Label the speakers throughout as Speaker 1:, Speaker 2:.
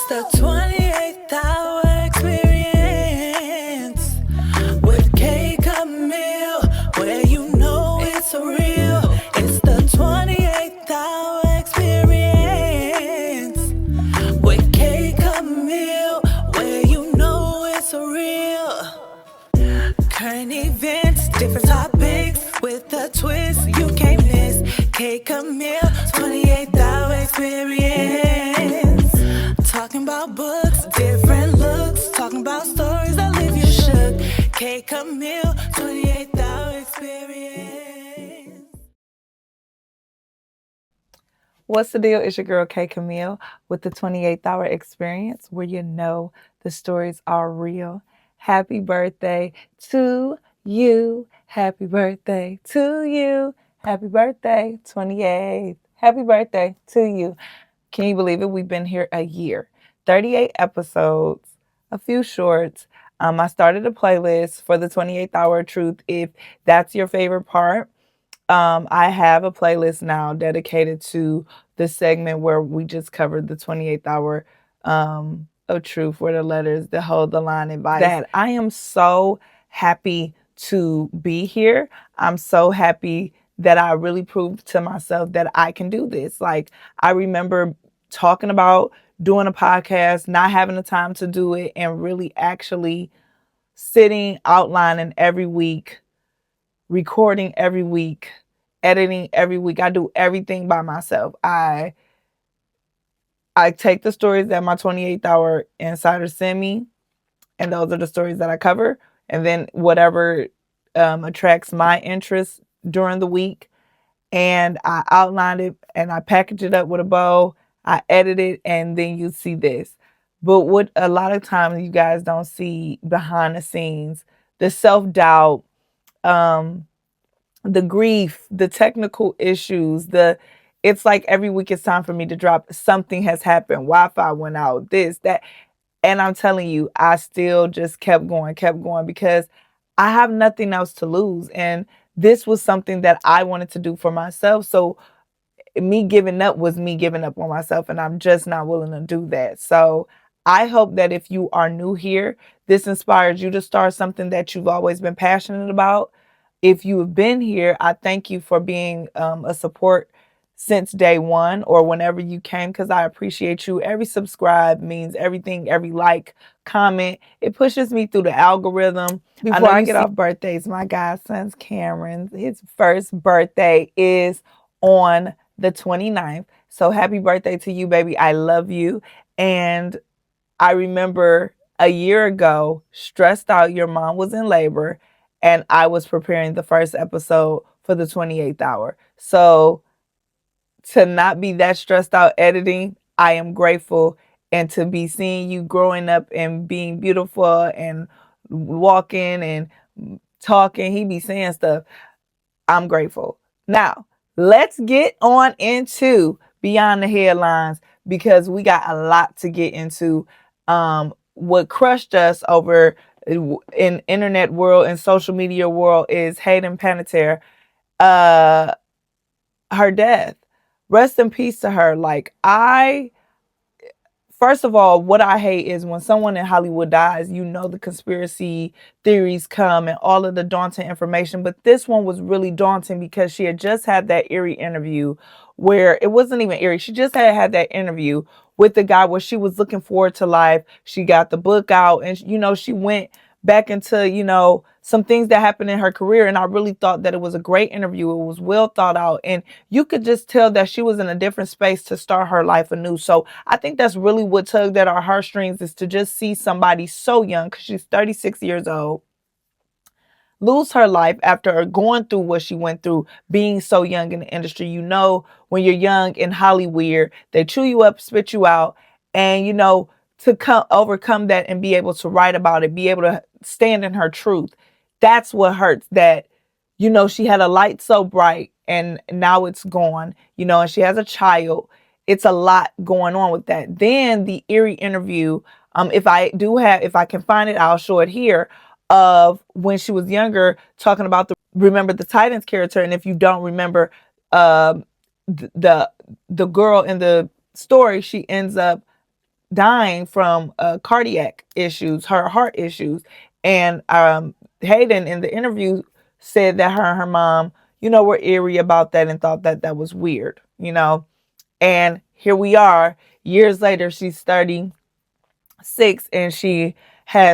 Speaker 1: the 28th hour experience with K Camille, where you know it's real. It's the 28th hour experience with K Camille, where you know it's real. Current events, different topics with a twist you can't miss. K Camille, 28th hour experience. Talking about books, different looks. Talking about stories that leave you shook. K Camille, 28th hour experience.
Speaker 2: What's the deal? It's your girl K Camille with the 28th hour experience, where you know the stories are real. Happy birthday to you. Happy birthday to you. Happy birthday, 28th. Happy birthday to you. Can you believe it? We've been here a year. 38 episodes, a few shorts. I started a playlist for the 28th hour truth. If that's your favorite part, I have a playlist now dedicated to the segment where we just covered the 28th hour of truth, where the letters that hold the line advice. That I am so happy to be here. I'm so happy that I really proved to myself that I can do this. Like, I remember talking about doing a podcast, not having the time to do it, and really actually sitting, outlining every week, recording every week, editing every week. I do everything by myself. I take the stories that my 28th hour insider send me, and those are the stories that I cover. And then whatever attracts my interest during the week, and I outline it and I package it up with a bow. I edit it, and then you see this. But what a lot of times you guys don't see behind the scenes, the self-doubt, the grief, the technical issues, it's like every week it's time for me to drop. Something has happened. Wi-Fi went out, this, that. And I'm telling you, I still just kept going because I have nothing else to lose. And this was something that I wanted to do for myself. So me giving up was me giving up on myself, and I'm just not willing to do that. So I hope that if you are new here, this inspires you to start something that you've always been passionate about. If you have been here, I thank you for being a support since day one or whenever you came, because I appreciate you. Every subscribe means everything. Every like, comment, it pushes me through the algorithm. Before I get off birthdays, my godson's Cameron, his first birthday is on the 29th. So happy birthday to you, baby. I love you. And I remember a year ago, stressed out, your mom was in labor, and I was preparing the first episode for the 28th hour. So to not be that stressed out editing, I am grateful. And to be seeing you growing up and being beautiful and walking and talking, he be saying stuff, I'm grateful. Now, let's get on into Beyond the Headlines, because we got a lot to get into. What crushed us over in internet world and social media world is Hayden Panettiere, her death. Rest in peace to her. First of all, what I hate is when someone in Hollywood dies, the conspiracy theories come and all of the daunting information. But this one was really daunting because she had just had that eerie interview where it wasn't even eerie. She just had that interview with the guy where she was looking forward to life. She got the book out and, she went back into, some things that happened in her career. And I really thought that it was a great interview. It was well thought out. And you could just tell that she was in a different space to start her life anew. So I think that's really what tugged at our heartstrings, is to just see somebody so young, because she's 36 years old, lose her life after going through what she went through, being so young in the industry. When you're young in Hollywood, they chew you up, spit you out. And, to overcome that and be able to write about it, be able to stand in her truth. That's what hurts, that, she had a light so bright and now it's gone, and she has a child. It's a lot going on with that. Then the eerie interview, if I can find it, I'll show it here, of when she was younger, talking about remember the Titans character. And if you don't remember, the girl in the story, she ends up dying from cardiac issues, her heart issues. And Hayden in the interview said that her and her mom, were eerie about that and thought that that was weird, And here we are, years later, she's 36, and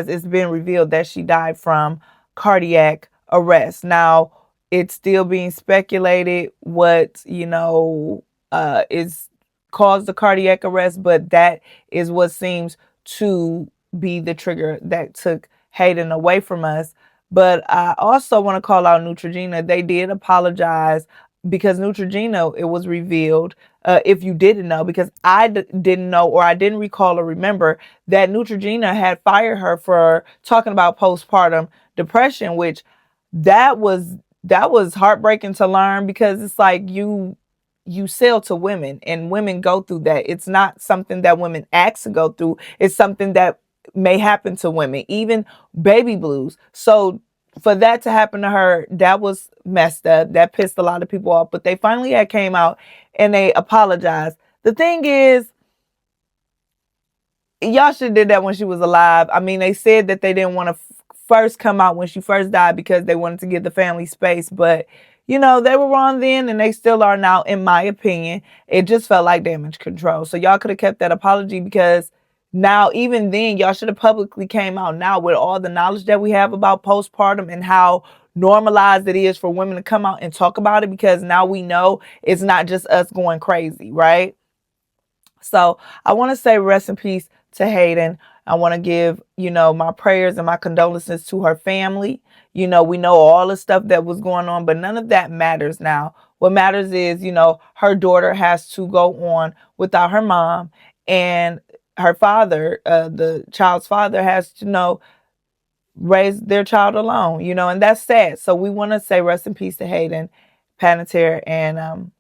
Speaker 2: it's been revealed that she died from cardiac arrest. Now, it's still being speculated what, is caused the cardiac arrest, but that is what seems to be the trigger that took Hayden away from us. But I also want to call out Neutrogena. They did apologize because Neutrogena, it was revealed, if you didn't know, because I didn't know, or I didn't recall or remember, that Neutrogena had fired her for talking about postpartum depression, which that was heartbreaking to learn, because it's like you sell to women, and women go through that. It's not something that women ask to go through. It's something that may happen to women, even baby blues. So for that to happen to her, that was messed up. That pissed a lot of people off. But they finally had came out and they apologized. The thing is, y'all should have did that when she was alive. I mean, they said that they didn't want to first come out when she first died because they wanted to give the family space. But, they were wrong then, and they still are now, in my opinion. It just felt like damage control. So y'all could have kept that apology, because now, even then, y'all should have publicly came out now with all the knowledge that we have about postpartum and how normalized it is for women to come out and talk about it, because now we know it's not just us going crazy, right? So I want to say rest in peace to Hayden. I want to give, my prayers and my condolences to her family. We know all the stuff that was going on, but none of that matters now. What matters is, her daughter has to go on without her mom, and her father, the child's father, has to, raise their child alone, and that's sad. So we want to say rest in peace to Hayden Panettiere, and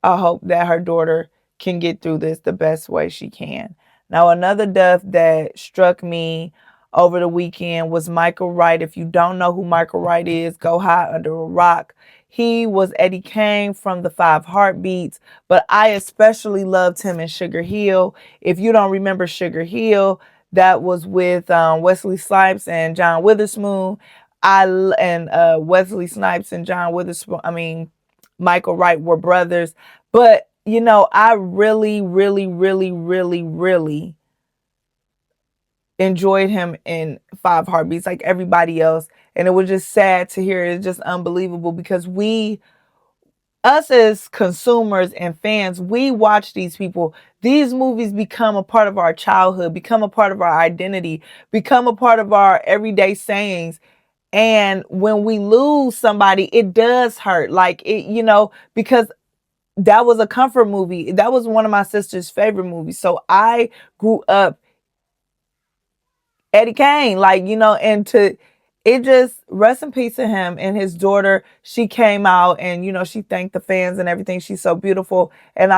Speaker 2: I hope that her daughter can get through this the best way she can. Now, another death that struck me over the weekend was Michael Wright. If you don't know who Michael Wright is, go hide under a rock. He was Eddie Kane from the 5 Heartbeats, but I especially loved him in Sugar Hill. If you don't remember Sugar Hill, that was with Wesley Snipes and John Witherspoon. Wesley Snipes and Michael Wright were brothers. But, I really, really, really, really, really enjoyed him in 5 Heartbeats like everybody else. And it was just sad to hear. It's just unbelievable, because us as consumers and fans, we watch these people. These movies become a part of our childhood, become a part of our identity, become a part of our everyday sayings. And when we lose somebody, it does hurt. Like it, because that was a comfort movie. That was one of my sister's favorite movies. So I grew up Eddie Kane, it just rest in peace to him and his daughter. She came out and, she thanked the fans and everything. She's so beautiful. And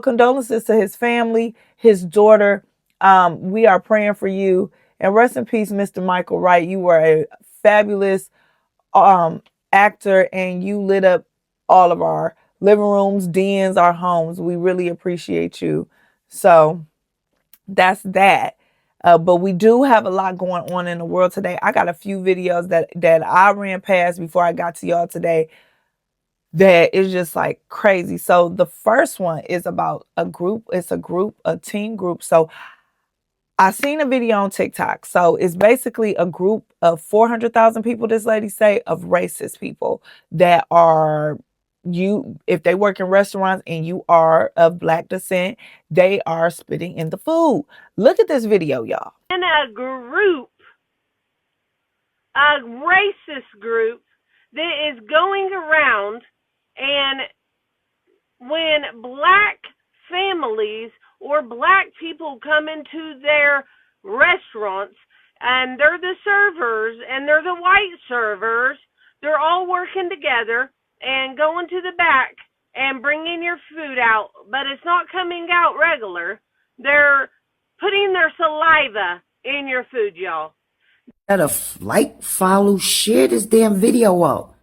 Speaker 2: condolences to his family, his daughter. We are praying for you, and rest in peace, Mr. Michael Wright. You were a fabulous actor, and you lit up all of our living rooms, dens, our homes. We really appreciate you. So that's that. But we do have a lot going on in the world today. I got a few videos that I ran past before I got to y'all today that is just like crazy. So the first one is about a group. It's a team group. So I seen a video on TikTok. So it's basically a group of 400,000 people, this lady say, of racist people that are, if they work in restaurants and you are of Black descent, they are spitting in the food. Look at this video, y'all.
Speaker 3: In a group, a racist group that is going around, and when Black families or Black people come into their restaurants and they're the servers and they're the white servers, they're all working together and going to the back and bringing your food out, but it's not coming out regular. They're putting their saliva in your food, y'all.
Speaker 4: Like, follow, share this damn video out.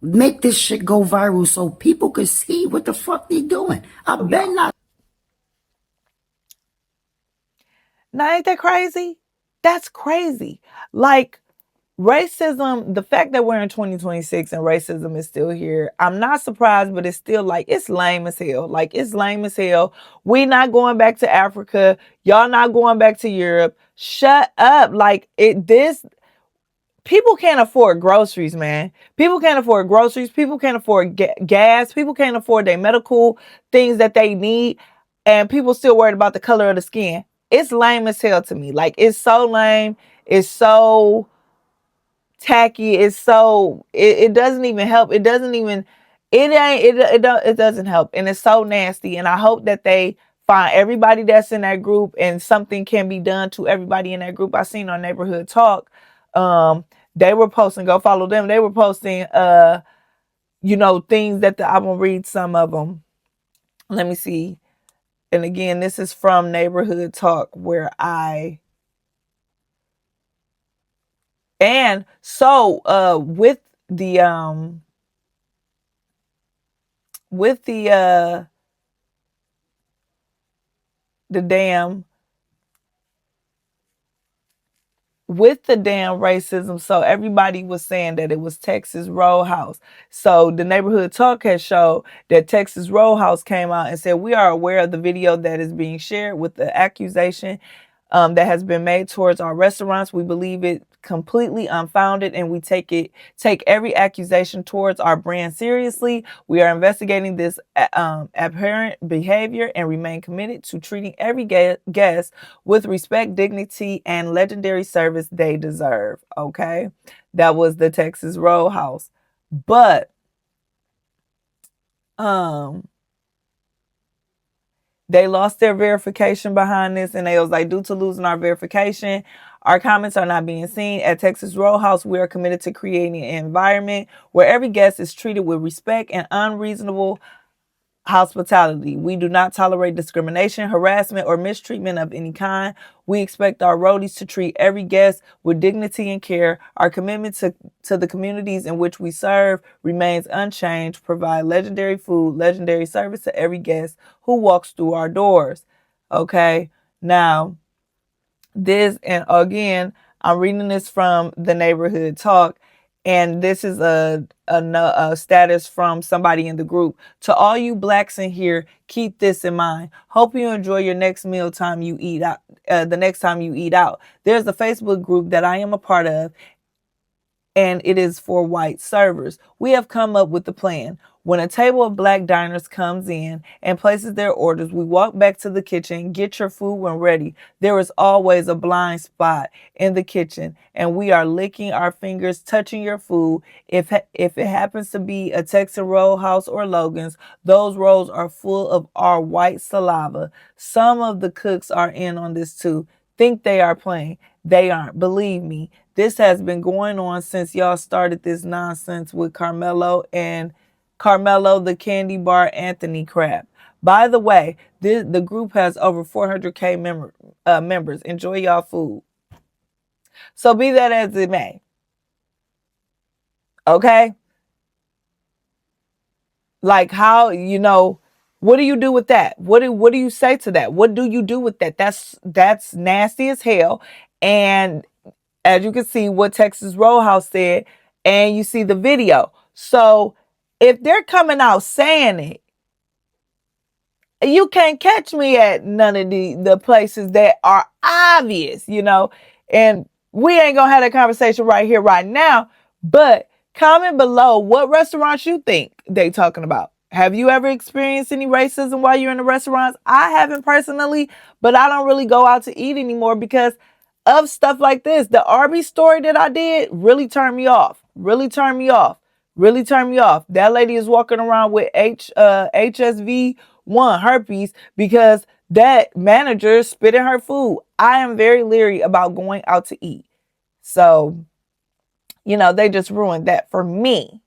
Speaker 4: Make this shit go viral so people can see what the fuck they doing. I bet not.
Speaker 2: Now, ain't that crazy? That's crazy. Like, racism, the fact that we're in 2026 and racism is still here, I'm not surprised, but it's still like, it's lame as hell. Like, it's lame as hell. We not going back to Africa. Y'all not going back to Europe. Shut up. Like, people can't afford groceries, man. People can't afford groceries. People can't afford gas. People can't afford their medical things that they need. And people still worried about the color of the skin. It's lame as hell to me. Like, it's so lame. It's so tacky. It's so, it doesn't even help. It doesn't even, it doesn't help. And it's so nasty. And I hope that they find everybody that's in that group and something can be done to everybody in that group. I seen on Neighborhood Talk, they were posting, go follow them. They were posting, things that I'm gonna read some of them. Let me see. And again, this is from Neighborhood Talk and so with the damn with the damn racism. So everybody was saying that it was Texas Roadhouse. So the Neighborhood Talk has showed that Texas Roadhouse came out and said, we are aware of the video that is being shared with the accusation that has been made towards our restaurants. We believe it completely unfounded, and we take every accusation towards our brand seriously. We are investigating this abhorrent behavior and remain committed to treating every guest with respect, dignity, and legendary service they deserve. Okay, that was the Texas Roadhouse, but they lost their verification behind this, and they was like, due to losing our verification, our comments are not being seen. At Texas Roadhouse, we are committed to creating an environment where every guest is treated with respect and unreasonable hospitality. We do not tolerate discrimination, harassment, or mistreatment of any kind. We expect our roadies to treat every guest with dignity and care. Our commitment to the communities in which we serve remains unchanged. Provide legendary food, legendary service to every guest who walks through our doors. Okay, now this, and again, I'm reading this from the Neighborhood Talk. And this is a status from somebody in the group. To all you blacks in here, keep this in mind. Hope you enjoy your next meal time you eat out. The next time you eat out, there's a Facebook group that I am a part of, and it is for white servers. We have come up with the plan. When a table of black diners comes in and places their orders, we walk back to the kitchen, get your food when ready. There is always a blind spot in the kitchen, and we are licking our fingers, touching your food. If it happens to be a Texas Roadhouse or Logan's, those rolls are full of our white saliva. Some of the cooks are in on this too. Think they are playing. They aren't. Believe me, this has been going on since y'all started this nonsense with Carmelo the Candy Bar Anthony crap. By the way, the group has over 400K members. Enjoy y'all food. So be that as it may. Okay? Like, how, what do you do with that? What do you say to that? What do you do with that? That's nasty as hell. And as you can see what Texas Roadhouse said, and you see the video. So if they're coming out saying it, you can't catch me at none of the places that are obvious, and we ain't gonna have that conversation right here, right now, but comment below what restaurants you think they talking about. Have you ever experienced any racism while you're in the restaurants? I haven't personally, but I don't really go out to eat anymore because of stuff like this. The Arby's story that I did really turned me off. Really turned me off. That lady is walking around with HSV-1 herpes because that manager spit in her food. I am very leery about going out to eat. So, they just ruined that for me.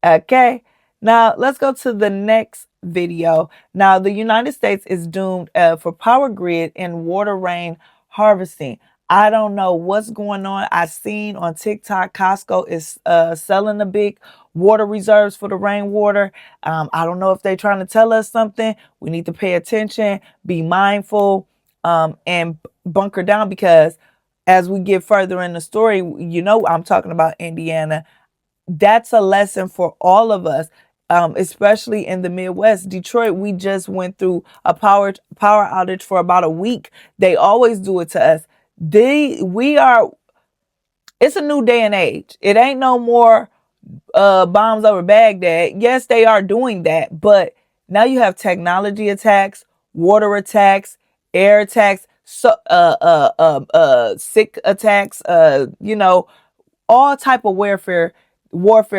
Speaker 2: Okay. Now, let's go to the next video. Now, the United States is doomed for power grid and water rain harvesting. I don't know what's going on. I seen on TikTok, Costco is selling the big water reserves for the rainwater. I don't know if they're trying to tell us something. We need to pay attention, be mindful. and bunker down, because as we get further in the story, I'm talking about Indiana. That's a lesson for all of us, especially in the Midwest. Detroit, we just went through a power outage for about a week. They always do it to us. It's a new day and age. It ain't no more bombs over Baghdad. Yes, they are doing that, but now you have technology attacks, water attacks, air attacks, sick attacks, all type of warfare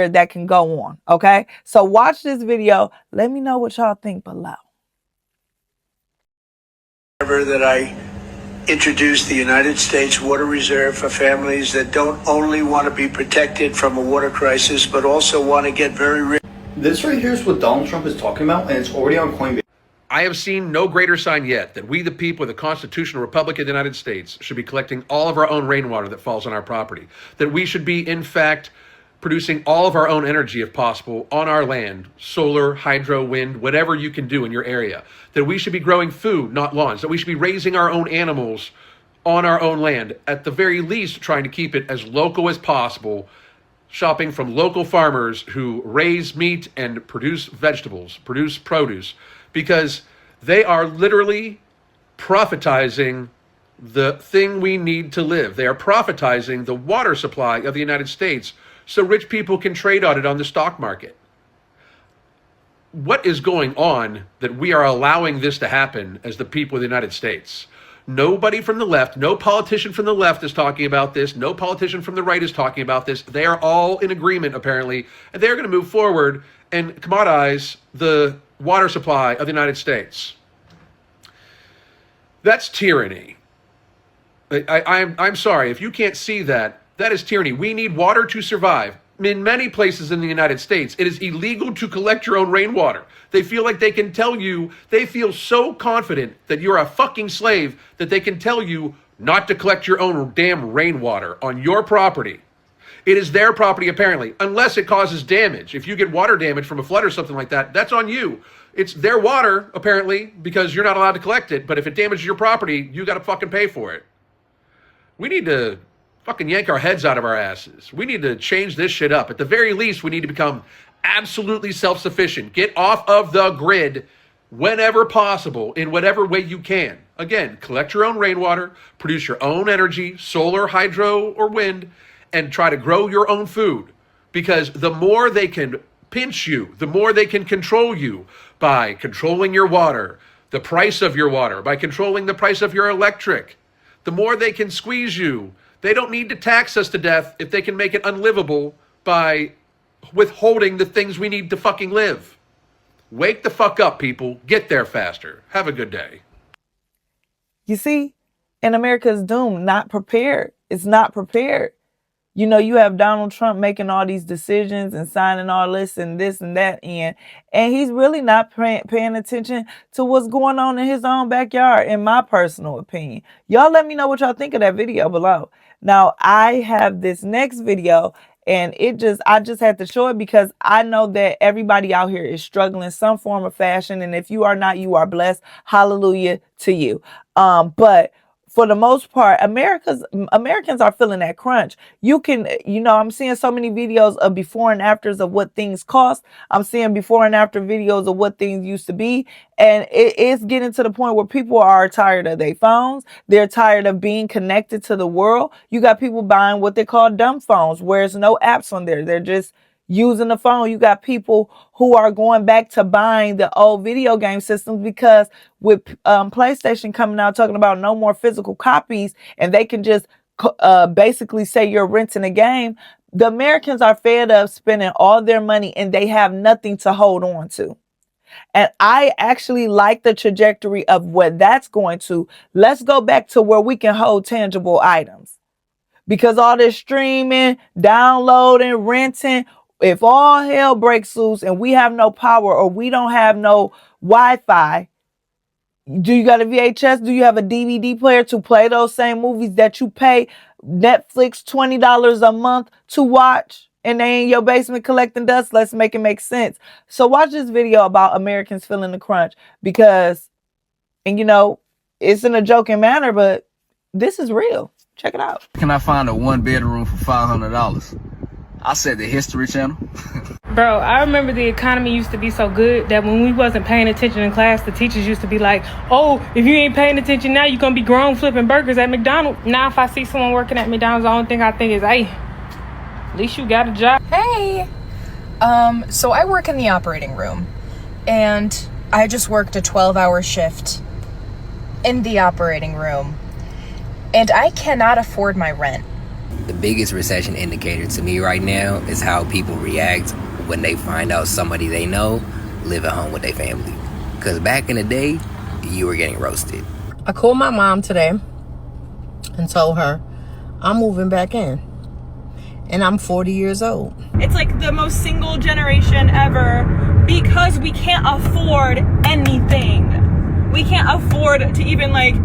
Speaker 2: that can go on. Okay, so watch this video. Let me know what y'all think below.
Speaker 5: That I introduced the United States Water Reserve for families that don't only want to be protected from a water crisis, but also want to get very rich.
Speaker 6: This right here is what Donald Trump is talking about, and it's already on Coinbase.
Speaker 7: I have seen no greater sign yet that we, the people of the constitutional republic of the United States, should be collecting all of our own rainwater that falls on our property. That we should be, in fact, producing all of our own energy, if possible, on our land, solar, hydro, wind, whatever you can do in your area. That we should be growing food, not lawns. That we should be raising our own animals on our own land. At the very least, trying to keep it as local as possible, shopping from local farmers who raise meat and produce vegetables, produce produce, because they are literally profitizing the thing we need to live. They are profitizing the water supply of the United States so rich people can trade on it on the stock market. What is going on that we are allowing this to happen as the people of the United States? Nobody from the left, no politician from the left is talking about this. No politician from the right is talking about this. They are all in agreement, apparently, and they're going to move forward and commoditize the water supply of the United States. That's tyranny. I'm sorry, if you can't see that, that is tyranny. We need water to survive. In many places in the United States, it is illegal to collect your own rainwater. They feel like they can tell you, they feel so confident that you're a fucking slave that they can tell you not to collect your own damn rainwater on your property. It is their property, apparently, unless it causes damage. If you get water damage from a flood or something like that, that's on you. It's their water, apparently, because you're not allowed to collect it. But if it damages your property, you got to fucking pay for it. We need to fucking yank our heads out of our asses. We need to change this shit up. At the very least, we need to become absolutely self-sufficient. Get off of the grid whenever possible, in whatever way you can. Again, collect your own rainwater, produce your own energy, solar, hydro, or wind, and try to grow your own food. Because the more they can pinch you, the more they can control you by controlling your water, the price of your water, by controlling the price of your electric. The more they can squeeze you. They don't need to tax us to death if they can make it unlivable by withholding the things we need to fucking live. Wake the fuck up, people. Get there faster. Have a good day.
Speaker 2: You see, and America's doomed, not prepared. It's not prepared. You have Donald Trump making all these decisions and signing all this and that in, and he's really not paying attention to what's going on in his own backyard, in my personal opinion. Y'all let me know what y'all think of that video below. Now, I have this next video, and I just had to show it because I know that everybody out here is struggling in some form of fashion, and if you are not, you are blessed. Hallelujah to you. But for the most part, Americans are feeling that crunch. I'm seeing so many videos of before and afters of what things cost. I'm seeing before and after videos of what things used to be. And it's getting to the point where people are tired of their phones. They're tired of being connected to the world. You got people buying what they call dumb phones, where there's no apps on there. They're just using the phone. You got people who are going back to buying the old video game systems because with PlayStation coming out talking about no more physical copies, and they can just basically say you're renting a game. The Americans are fed up spending all their money and they have nothing to hold on to. And I actually like the trajectory of what that's going to. Let's go back to where we can hold tangible items. Because all this streaming, downloading, renting, if all hell breaks loose and we have no power or we don't have no Wi-Fi, do you got a VHS? Do you have a DVD player to play those same movies that you pay Netflix $20 a month to watch? And they in your basement collecting dust? Let's make it make sense. So watch this video about Americans feeling the crunch because, and it's in a joking manner, but this is real. Check it out.
Speaker 8: Can I find a 1-bedroom for $500? I said the History Channel.
Speaker 9: Bro, I remember the economy used to be so good that when we wasn't paying attention in class, the teachers used to be like, oh, if you ain't paying attention now, you're going to be grown flipping burgers at McDonald's. Now, if I see someone working at McDonald's, the only thing I think is, hey, at least you got a job.
Speaker 10: Hey, so I work in the operating room, and I just worked a 12-hour shift in the operating room, and I cannot afford my rent.
Speaker 11: The biggest recession indicator to me right now is how people react when they find out somebody they know live at home with their family. Because back in the day, you were getting roasted.
Speaker 12: I called my mom today and told her I'm moving back in. And I'm 40 years old.
Speaker 13: It's like the most single generation ever because we can't afford anything. We can't afford to even like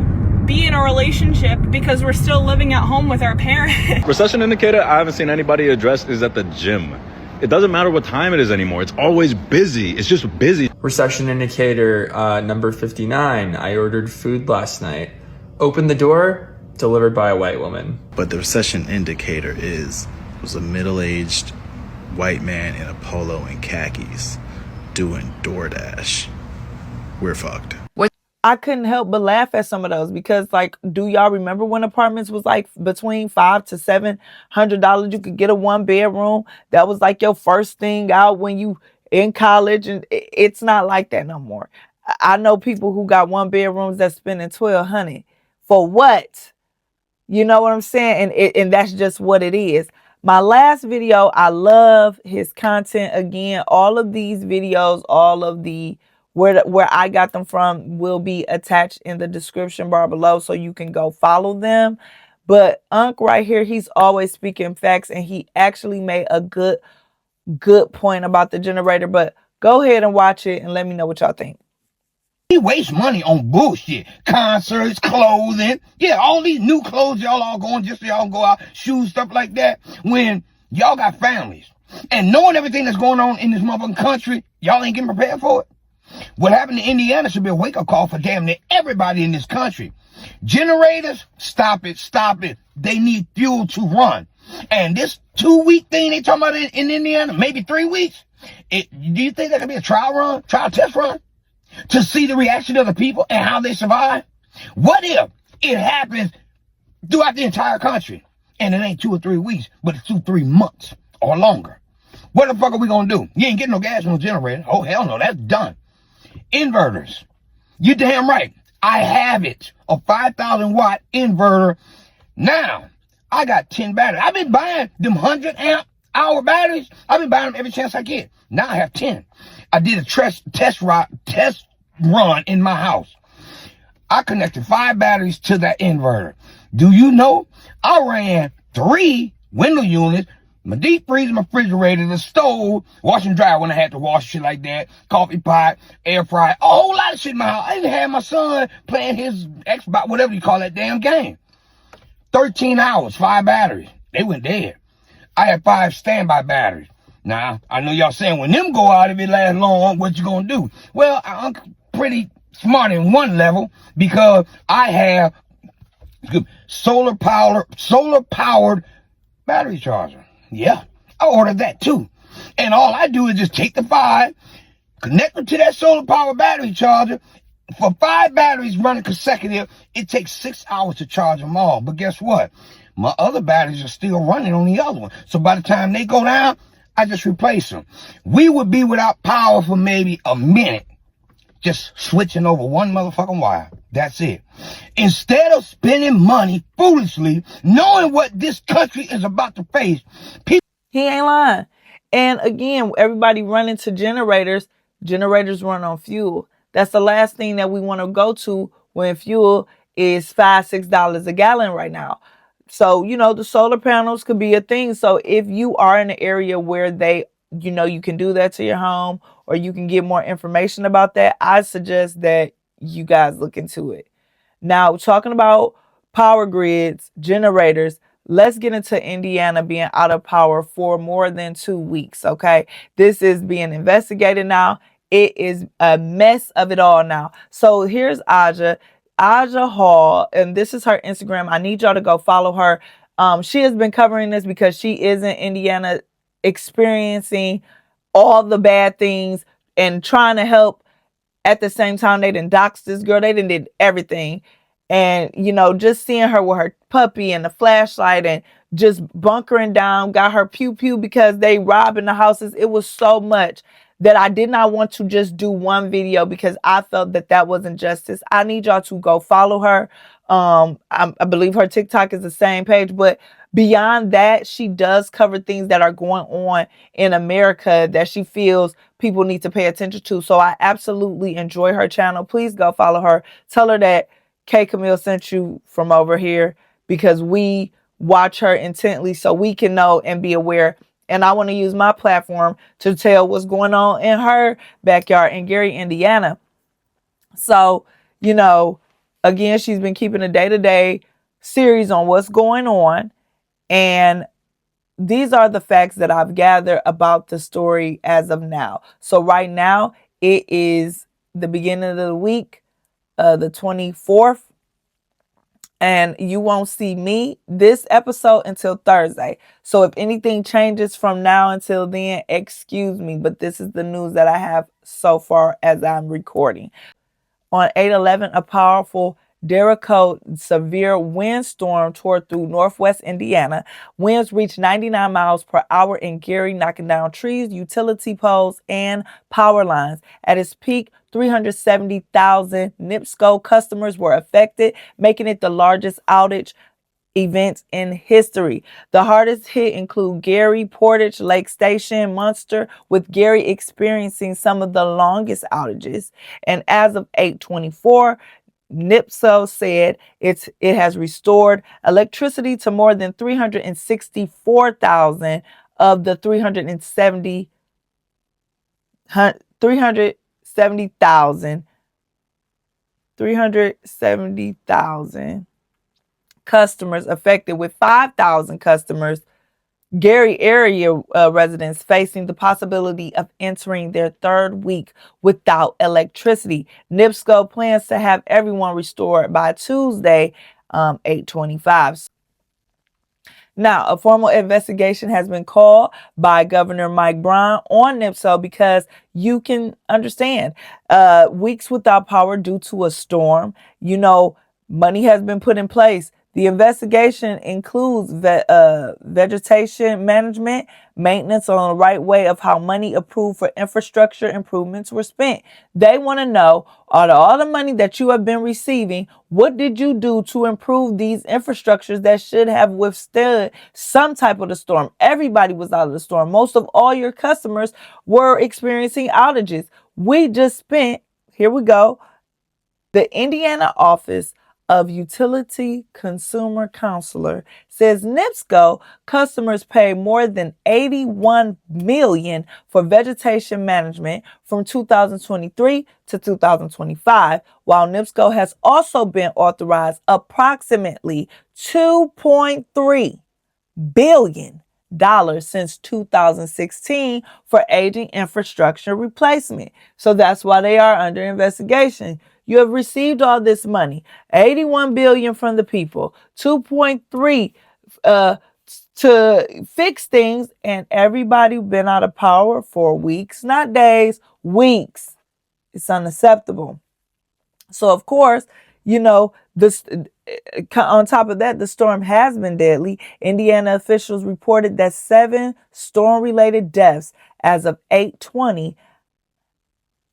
Speaker 13: be in a relationship because we're still living at home with our parents.
Speaker 14: Recession indicator I haven't seen anybody address is at the gym. It doesn't matter what time it is anymore. It's always busy. It's just busy.
Speaker 15: Recession indicator number 59. I ordered food last night. Opened the door, delivered by a white woman.
Speaker 16: But the recession indicator was a middle-aged white man in a polo and khakis doing DoorDash. We're fucked.
Speaker 2: I couldn't help but laugh at some of those because, like, do y'all remember when apartments was like between $500 to $700? You could get a 1-bedroom. That was like your first thing out when you in college, and it's not like that no more. I know people who got 1-bedrooms that's spending $1,200 for what? You know what I'm saying? And that's just what it is. My last video, I love his content. Again, all of these videos, all of the where I got them from will be attached in the description bar below, so you can go follow them. But Unc right here, he's always speaking facts, and he actually made a good point about the generator. But go ahead and watch it and let me know what y'all think.
Speaker 17: He wastes money on bullshit. Concerts, clothing. Yeah, all these new clothes y'all all going just so y'all go out, shoes, stuff like that. When y'all got families. And knowing everything that's going on in this motherfucking country, y'all ain't getting prepared for it. What happened to Indiana should be a wake-up call for damn near everybody in this country. Generators, stop it, stop it. They need fuel to run. And this 2-week thing they talking about in Indiana, maybe 3 weeks, do you think that could be a trial test run? To see the reaction of the people and how they survive? What if it happens throughout the entire country? And it ain't 2 or 3 weeks, but it's 2-3 months or longer. What the fuck are we gonna do? You ain't getting no gas on the generator. Oh, hell no, that's done. Inverters. You damn right. I have it. A 5,000 watt inverter. Now, I got 10 batteries. I've been buying them 100 amp hour batteries. I've been buying them every chance I get. Now I have 10. I did a test run in my house. I connected 5 batteries to that inverter. Do you know I ran 3 window units, my deep freezer, my refrigerator, the stove, wash and dry when I had to wash shit like that, coffee pot, air fryer, a whole lot of shit in my house. I even had my son playing his Xbox, whatever you call that damn game. 13 hours, 5 batteries. They went dead. I had 5 standby batteries. Now, I know y'all saying when them go out, if it lasts long, what you gonna do? Well, I'm pretty smart in one level because I have solar powered battery charger. Yeah, I ordered that too. And all I do is just take the 5, connect them to that solar powered battery charger. For 5 batteries running consecutive, it takes 6 hours to charge them all. But guess what? My other batteries are still running on the other one. So by the time they go down, I just replace them. We would be without power for maybe a minute, just switching over one motherfucking wire. That's it. Instead of spending money foolishly, knowing what this country is about to face, people...
Speaker 2: He ain't lying. And again, everybody running to generators. Generators run on fuel. That's the last thing that we want to go to when fuel is $5, $6 a gallon right now. So, you know, the solar panels could be a thing. So if you are in an area where you can do that to your home, or you can get more information about that, I suggest that you guys look into it. Now, talking about power grids, generators, let's get into Indiana being out of power for more than 2 weeks, okay? This is being investigated now. It is a mess of it all now. So here's Aja. Aja Hall, and this is her Instagram. I need y'all to go follow her. She has been covering this because she is in Indiana experiencing all the bad things and trying to help. At the same time, they done doxed this girl. They done did everything. And, you know, just seeing her with her puppy and the flashlight and just bunkering down, got her pew pew because they robbing the houses. It was so much that I did not want to just do one video because I felt that that wasn't justice. I need y'all to go follow her. I believe her TikTok is the same page, but beyond that, she does cover things that are going on in America that she feels people need to pay attention to. So I absolutely enjoy her channel. Please go follow her. Tell her that K Camille sent you from over here because we watch her intently so we can know and be aware. And I want to use my platform to tell what's going on in her backyard in Gary, Indiana. So, you know, again, she's been keeping a day-to-day series on what's going on. And these are the facts that I've gathered about the story as of now. So right now, it is the beginning of the week, the 24th. And you won't see me this episode until Thursday. So if anything changes from now until then, excuse me. But this is the news that I have so far as I'm recording. On 8/11, a powerful Derico severe windstorm tore through northwest Indiana. Winds reached 99 miles per hour in Gary, knocking down trees, utility poles, and power lines. At its peak, 370,000 NIPSCO customers were affected, making it the largest outage event in history. The hardest hit include Gary, Portage, Lake Station, Munster, with Gary experiencing some of the longest outages. And as of 8/24, NIPSCO said it has restored electricity to more than 364,000 of the 370,000 customers affected, with 5,000 customers, Gary area residents, facing the possibility of entering their third week without electricity. NIPSCO plans to have everyone restored by Tuesday, 8/25. Now, a formal investigation has been called by Governor Mike Brown on NIPSCO because you can understand weeks without power due to a storm. You know, money has been put in place. The investigation includes vegetation management, maintenance on the right way of how money approved for infrastructure improvements were spent. They want to know, out of all the money that you have been receiving, what did you do to improve these infrastructures that should have withstood some type of the storm? Everybody was out of the storm. Most of all your customers were experiencing outages. We just spent, here we go, the Indiana Office of Utility Consumer Counselor says NIPSCO customers pay more than $81 million for vegetation management from 2023 to 2025, while NIPSCO has also been authorized approximately $2.3 billion since 2016 for aging infrastructure replacement. So that's why they are under investigation. You have received all this money, $81 billion from the people, $2.3 to fix things, and everybody been out of power for weeks, not days, weeks. It's unacceptable. So of course, you know, this on top of that, the storm has been deadly. Indiana officials reported that 7 storm-related deaths as of 8/20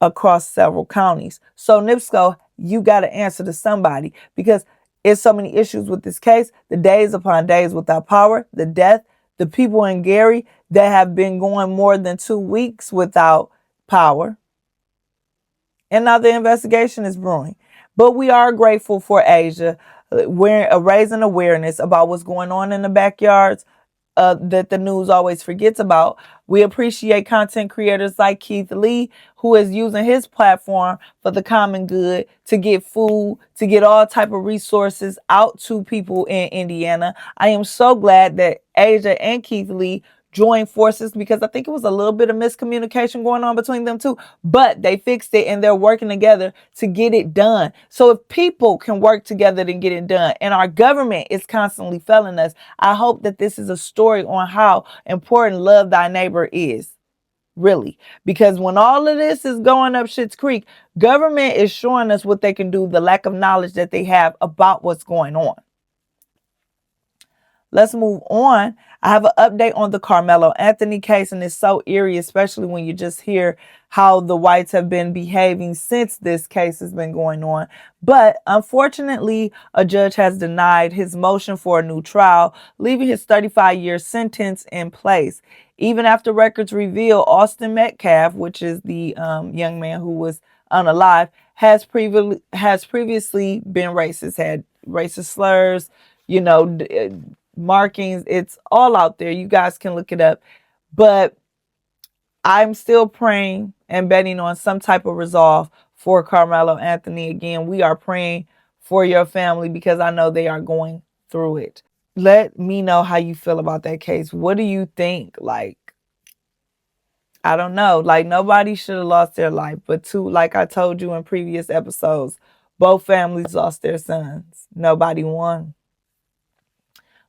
Speaker 2: across several counties. So NIPSCO, you got to answer to somebody because it's so many issues with this case. The days upon days without power, the death, the people in Gary that have been going more than 2 weeks without power. And now the investigation is brewing. But we are grateful for Asia raising awareness about what's going on in the backyards that the news always forgets about. We appreciate content creators like Keith Lee, who is using his platform for the common good to get food, to get all type of resources out to people in Indiana. I am so glad that Asia and Keith Lee join forces, because I think it was a little bit of miscommunication going on between them two, but they fixed it and they're working together to get it done. So if people can work together to get it done, and our government is constantly failing us, I hope that this is a story on how important love thy neighbor is. Really, because when all of this is going up Schitt's Creek, government is showing us what they can do, the lack of knowledge that they have about what's going on. Let's move on. I have an update on the Carmelo Anthony case, and it's so eerie, especially when you just hear how the whites have been behaving since this case has been going on. But unfortunately, a judge has denied his motion for a new trial, leaving his 35-year sentence in place. Even after records reveal Austin Metcalf, which is the young man who was unalive, has previously been racist, had racist slurs, markings. It's all out there. You guys can look it up. But I'm still praying and betting on some type of resolve for Carmelo Anthony. Again, we are praying for your family because I know they are going through it. Let me know how you feel about that case. What do you think? I don't know. Nobody should have lost their life. But like I told you in previous episodes, both families lost their sons. Nobody won.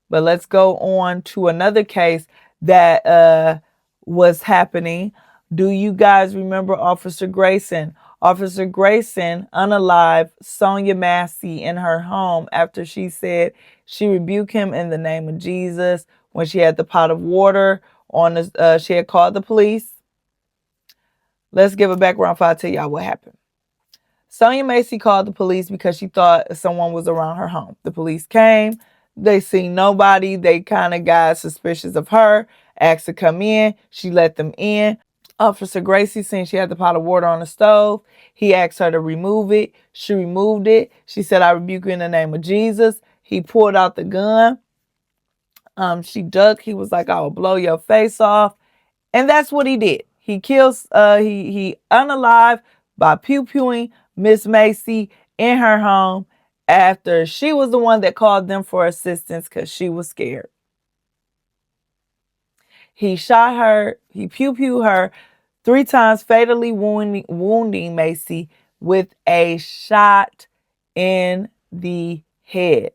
Speaker 2: But let's go on to another case that was happening. Do you guys remember Officer Grayson? Officer Grayson unalived Sonia Massey in her home after she said she rebuked him in the name of Jesus when she had the pot of water on the, she had called the police. Let's give a background before I tell y'all what happened. Sonia Massey called the police because she thought someone was around her home. The police came. They seen nobody. They kind of got suspicious of her, asked to come in. She let them in. Officer Gracie seen she had the pot of water on the stove. He asked her to remove it. She removed it. She said, "I rebuke you in the name of Jesus." He pulled out the gun. She ducked. He was like, "I will blow your face off." And that's what he did. He kills, he unalived by pew-pewing Miss Macy in her home after she was the one that called them for assistance because she was scared. He shot her, he pew-pewed her 3 times, fatally wounding Macy with a shot in the head.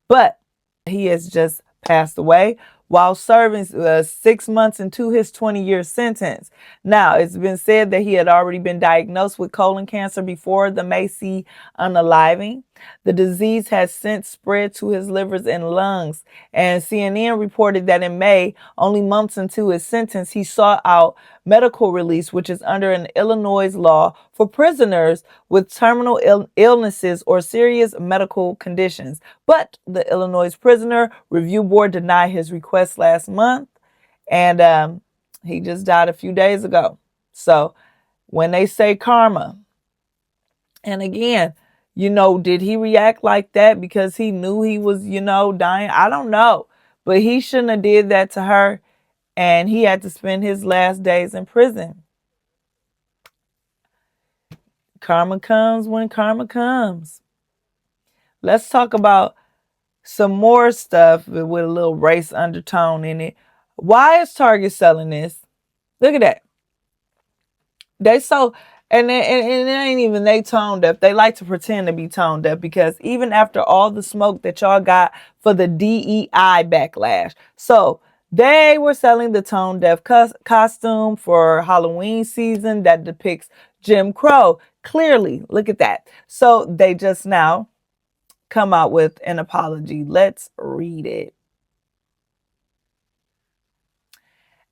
Speaker 2: But he has just passed away while serving 6 months into his 20-year sentence. Now, it's been said that he had already been diagnosed with colon cancer before the Macy unaliving. The disease has since spread to his livers and lungs. And CNN reported that in May, only months into his sentence, he sought out medical release, which is under an Illinois law for prisoners with terminal illnesses or serious medical conditions. But the Illinois Prisoner Review Board denied his request last month, and he just died a few days ago. So when they say karma, and again, did he react like that because he knew he was, dying? I don't know, but he shouldn't have did that to her. And he had to spend his last days in prison. Karma comes when karma comes. Let's talk about some more stuff with a little race undertone in it. Why is Target selling this? Look at that. They so, and it ain't even they tone deaf. They like to pretend to be tone deaf because even after all the smoke that y'all got for the DEI backlash. So they were selling the tone deaf costume for Halloween season that depicts Jim Crow. Clearly, look at that. So they just now come out with an apology. Let's read it.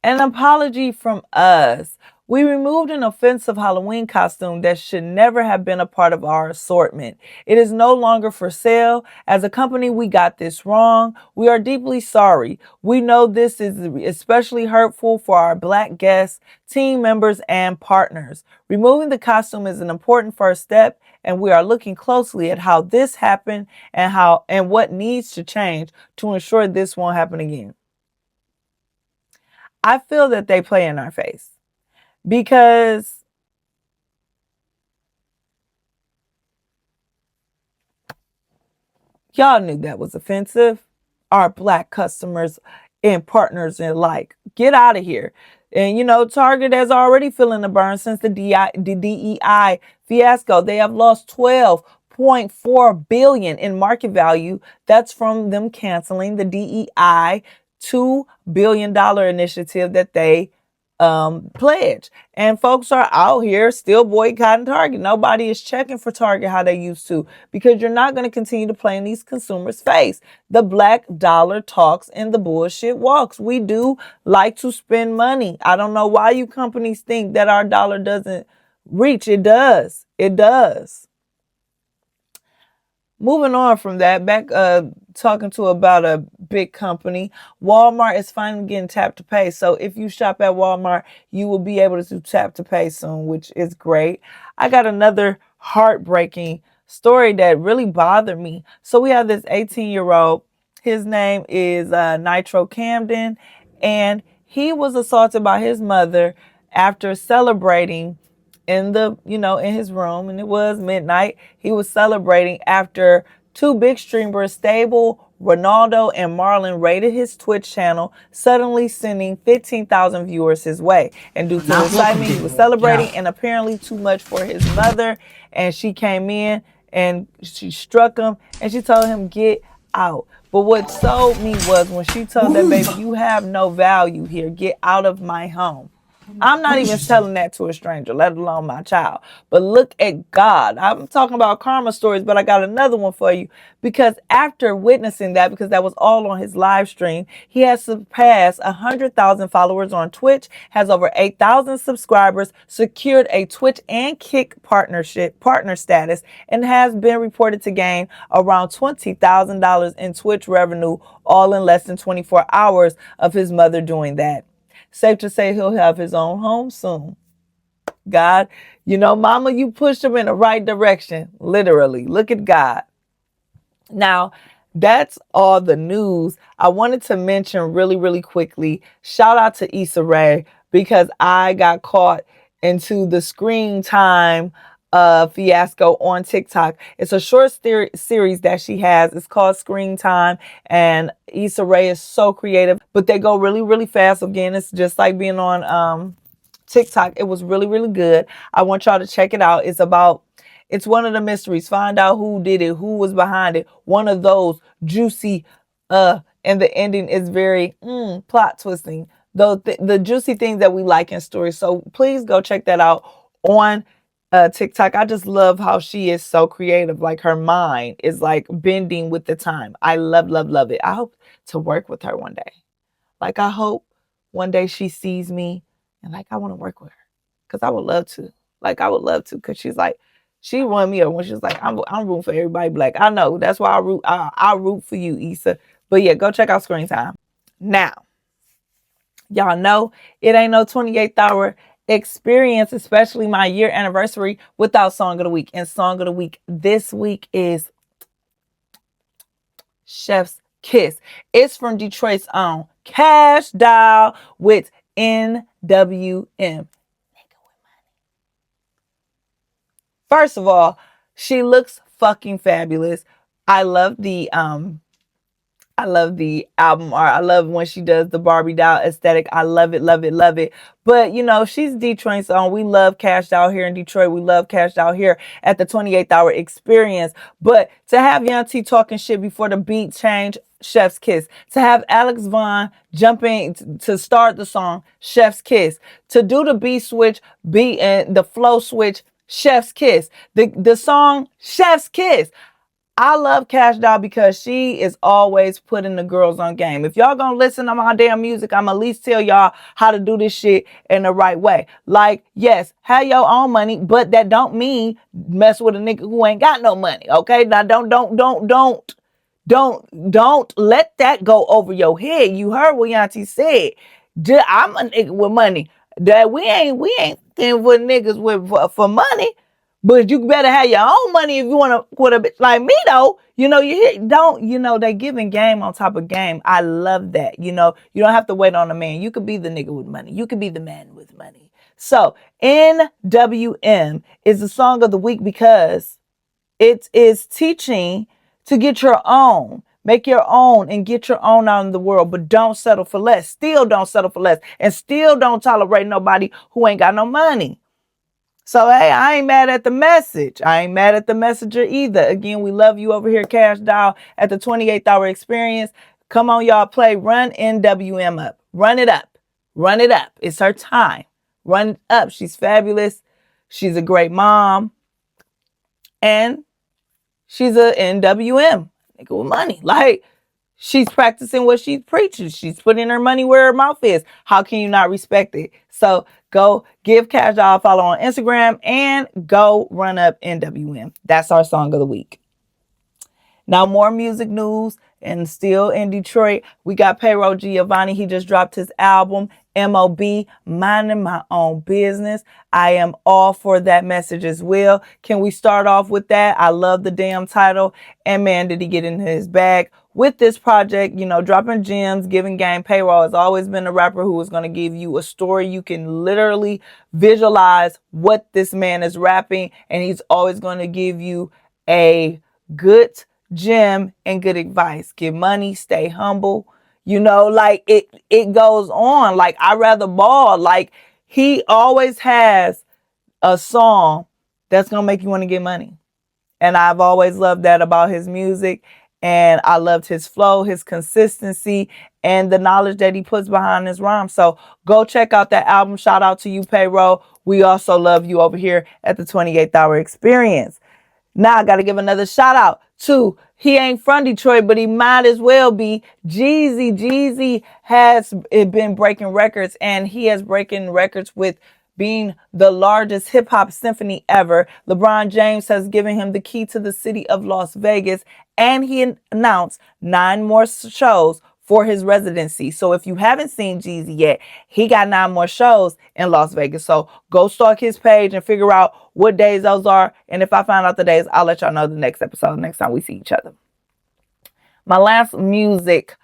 Speaker 2: An apology from us. We removed an offensive Halloween costume that should never have been a part of our assortment. It is no longer for sale. As a company, we got this wrong. We are deeply sorry. We know this is especially hurtful for our Black guests, team members, and partners. Removing the costume is an important first step, and we are looking closely at how this happened and what needs to change to ensure this won't happen again. I feel that they play in our face. Because y'all knew that was offensive. Our Black customers and partners alike. Get out of here. And, Target has already feeling the burn since the DEI fiasco. They have lost $12.4 billion in market value. That's from them canceling the DEI $2 billion initiative that they pledge. And folks are out here still boycotting Target. Nobody is checking for Target how they used to, because you're not going to continue to play in these consumers' face. The black dollar talks and the bullshit walks. We do like to spend money. I don't know why you companies think that our dollar doesn't reach. It does. It does. Moving on from that, back talking to about a big company. Walmart is finally getting tap to pay. So if you shop at Walmart, you will be able to do tap to pay soon, which is great. I got another heartbreaking story that really bothered me. So we have this 18-year-old. His name is Nitro Camden, and he was assaulted by his mother after celebrating in his room, and it was midnight. He was celebrating after two big streamers, Stable, Ronaldo, and Marlon, raided his Twitch channel, suddenly sending 15,000 viewers his way. And due to excitement, he was celebrating, and apparently too much for his mother. And she came in and she struck him, and she told him, "Get out." But what sold me was when she told that baby, "You have no value here. Get out of my home." I'm not even telling that to a stranger, let alone my child. But look at God. I'm talking about karma stories, but I got another one for you. Because after witnessing that, because that was all on his live stream, he has surpassed 100,000 followers on Twitch, has over 8,000 subscribers, secured a Twitch and Kick partner status, and has been reported to gain around $20,000 in Twitch revenue, all in less than 24 hours of his mother doing that. Safe to say he'll have his own home soon. God, mama, you pushed him in the right direction. Literally. Look at God. Now, that's all the news. I wanted to mention really, really quickly, shout out to Issa Rae, because I got caught into the screen time fiasco on TikTok. It's a short series that she has. It's called Screen Time, and Issa Rae is so creative, but they go really, really fast. Again, it's just like being on TikTok. It was really, really good. I want y'all to check it out. It's one of the mysteries. Find out who did it, who was behind it. One of those juicy, and the ending is very plot twisting. The juicy things that we like in stories. So please go check that out on TikTok. I just love how she is so creative. Like, her mind is like bending with the time. I love, love, love it. I hope to work with her one day. Like, I hope one day she sees me and like, I want to work with her, because I would love to. Like, I would love to, because she's like, she won me up when she was like, I'm rooting for everybody black. I know. That's why I root for you, Issa. But yeah, go check out Screen Time. Now, y'all know it ain't no 28th hour experience, especially my year anniversary, without Song of the Week. And Song of the Week this week is Chef's Kiss. It's from Detroit's own Cash Doll with NWM. First of all, she looks fucking fabulous. I love the album art. I love when she does the Barbie doll aesthetic. I love it, love it, love it. But, she's Detroit's own. We love Cash Doll here in Detroit. We love Cash Doll here at the 28th Hour Experience. But to have Young T talking shit before the beat change, Chef's Kiss. To have Alex Vaughn jumping to start the song, Chef's Kiss. To do the beat switch, beat and the flow switch, Chef's Kiss. The song, Chef's Kiss. I love Cash Doll because she is always putting the girls on game. If y'all gonna listen to my damn music, I'm at least tell y'all how to do this shit in the right way. Like, yes, have your own money, but that don't mean mess with a nigga who ain't got no money. Okay? Now don't let that go over your head. You heard what Yanti said. I'm a nigga with money. That we ain't in with niggas with for money. But you better have your own money if you want to with a bitch like me, though. They giving game on top of game. I love that. You don't have to wait on a man. You could be the nigga with money. You could be the man with money. So NWM is the song of the week because it is teaching to get your own. Make your own and get your own out in the world, but don't settle for less. Still don't settle for less. And still don't tolerate nobody who ain't got no money. So, hey, I ain't mad at the message. I ain't mad at the messenger either. Again, we love you over here, Cash Doll, at the 28th Hour Experience. Come on, y'all, play Run NWM up. Run it up. Run it up. It's her time. Run it up. She's fabulous. She's a great mom. And she's a NWM. Nigga with money. Like, she's practicing what she preaches. She's putting her money where her mouth is. How can you not respect it? So go give Cash Doll a follow on Instagram and go run up NWM. That's our song of the week. Now, more music news, and still in Detroit, we got Payroll Giovanni. He just dropped his album, MOB, Minding My Own Business. I am all for that message as well. Can we start off with that? I love the damn title. And man, did he get into his bag with this project, you know, dropping gems, giving game. Payroll has always been a rapper who is going to give you a story. You can literally visualize what this man is rapping, and he's always going to give you a good gem and good advice. Give money, stay humble. You know, like it goes on. Like, I rather ball. Like, he always has a song that's gonna make you want to get money. And I've always loved that about his music. And I loved his flow, his consistency, and the knowledge that he puts behind his rhymes. So go check out that album. Shout out to you, Payroll. We also love you over here at the 28th Hour Experience. Now I got to give another shout out to, he ain't from Detroit, but he might as well be, Jeezy. Jeezy has been breaking records, and he has breaking records with being the largest hip hop symphony ever. LeBron James has given him the key to the city of Las Vegas, and he announced 9 more shows for his residency. So if you haven't seen Jeezy yet, he got 9 more shows in Las Vegas. So go stalk his page and figure out what days those are. And if I find out the days, I'll let y'all know the next episode, next time we see each other. My last music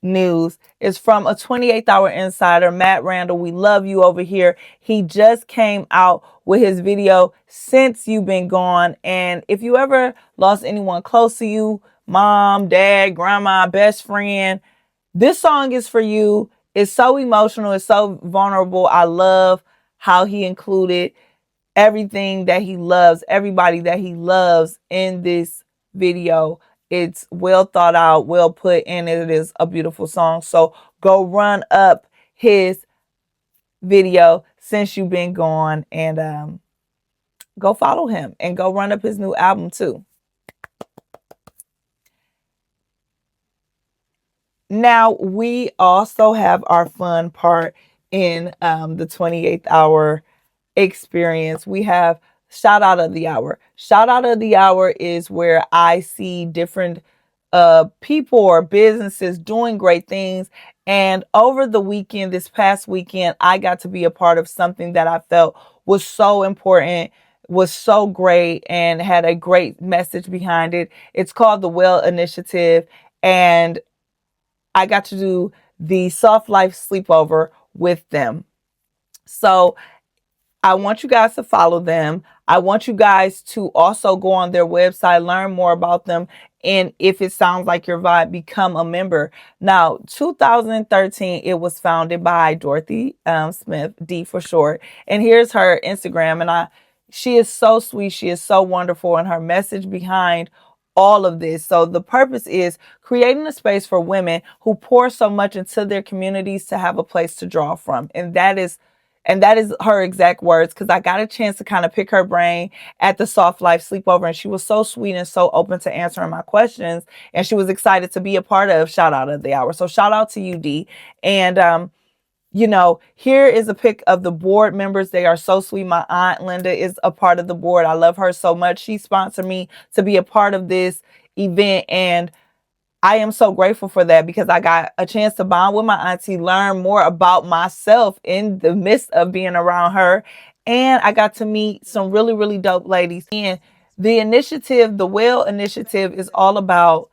Speaker 2: news is from a 28th Hour insider, Matt Randall. We love you over here. He just came out with his video, Since You've Been Gone. And if you ever lost anyone close to you, mom, dad, grandma, best friend, this song is for you. It's so emotional. It's so vulnerable. I love how he included everything that he loves, everybody that he loves in this video. It's well thought out, well put, and it is a beautiful song. So go run up his video, Since You've Been Gone, and go follow him and go run up his new album too. Now, we also have our fun part in the 28th Hour Experience. We have Shout Out of the Hour. Shout Out of the Hour is where I see different people or businesses doing great things. And over the weekend, this past weekend, I got to be a part of something that I felt was so important, was so great, and had a great message behind it. It's called the Well Initiative. And I got to do the Soft Life Sleepover with them. So I want you guys to follow them. I want you guys to also go on their website, learn more about them. And if it sounds like your vibe, become a member. Now, 2013, it was founded by Dorothy Smith, D for short. And here's her Instagram. And she is so sweet. She is so wonderful. And her message behind all of this. So the purpose is creating a space for women who pour so much into their communities to have a place to draw from. And that is her exact words, because I got a chance to kind of pick her brain at the Soft Life Sleepover, and she was so sweet and so open to answering my questions, and she was excited to be a part of Shout Out of the Hour. So shout out to you, D. And you know, here is a pic of the board members. They are so sweet. My aunt Linda is a part of the board. I love her so much. She sponsored me to be a part of this event, and I am so grateful for that, because I got a chance to bond with my auntie, learn more about myself in the midst of being around her. And I got to meet some really, really dope ladies. And the initiative, the Well Initiative, is all about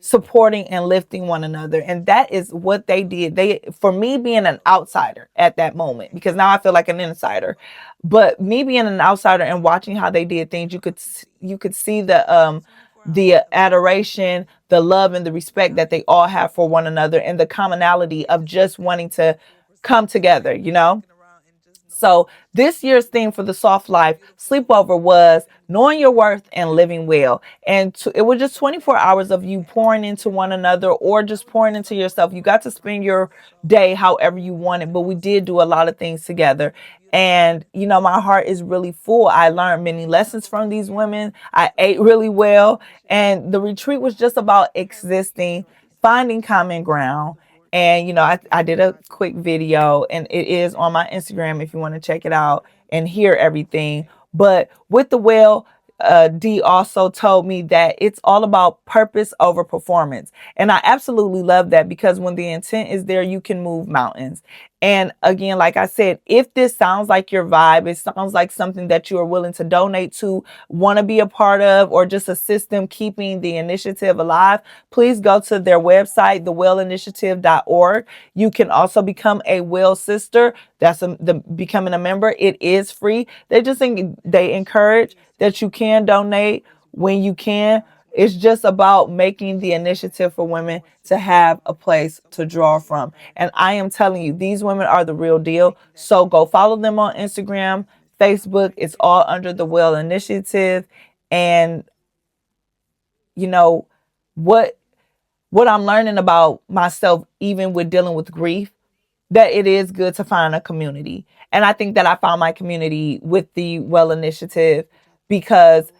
Speaker 2: supporting and lifting one another. And that is what they did. For me being an outsider at that moment, because now I feel like an insider, but me being an outsider and watching how they did things, you could see the the adoration, the love, and the respect that they all have for one another, and the commonality of just wanting to come together, you know? So this year's theme for the Soft Life Sleepover was knowing your worth and living well. And it was just 24 hours of you pouring into one another or just pouring into yourself. You got to spend your day however you wanted, but we did do a lot of things together. And, you know, my heart is really full. I learned many lessons from these women. I ate really well. And the retreat was just about existing, finding common ground. And, you know, I did a quick video, and it is on my Instagram if you want to check it out and hear everything. But with the well, D also told me that it's all about purpose over performance. And I absolutely love that, because when the intent is there, you can move mountains. And again, like I said, if this sounds like your vibe, it sounds like something that you are willing to donate to, want to be a part of, or just assist them keeping the initiative alive, please go to their website, thewellinitiative.org. You can also become a Well Sister. That's becoming a member. It is free. They encourage that you can donate when you can. It's just about making the initiative for women to have a place to draw from. And I am telling you, these women are the real deal. So go follow them on Instagram, Facebook. It's all under the Well Initiative. And, you know, what I'm learning about myself, even with dealing with grief, that it is good to find a community. And I think that I found my community with the Well Initiative, because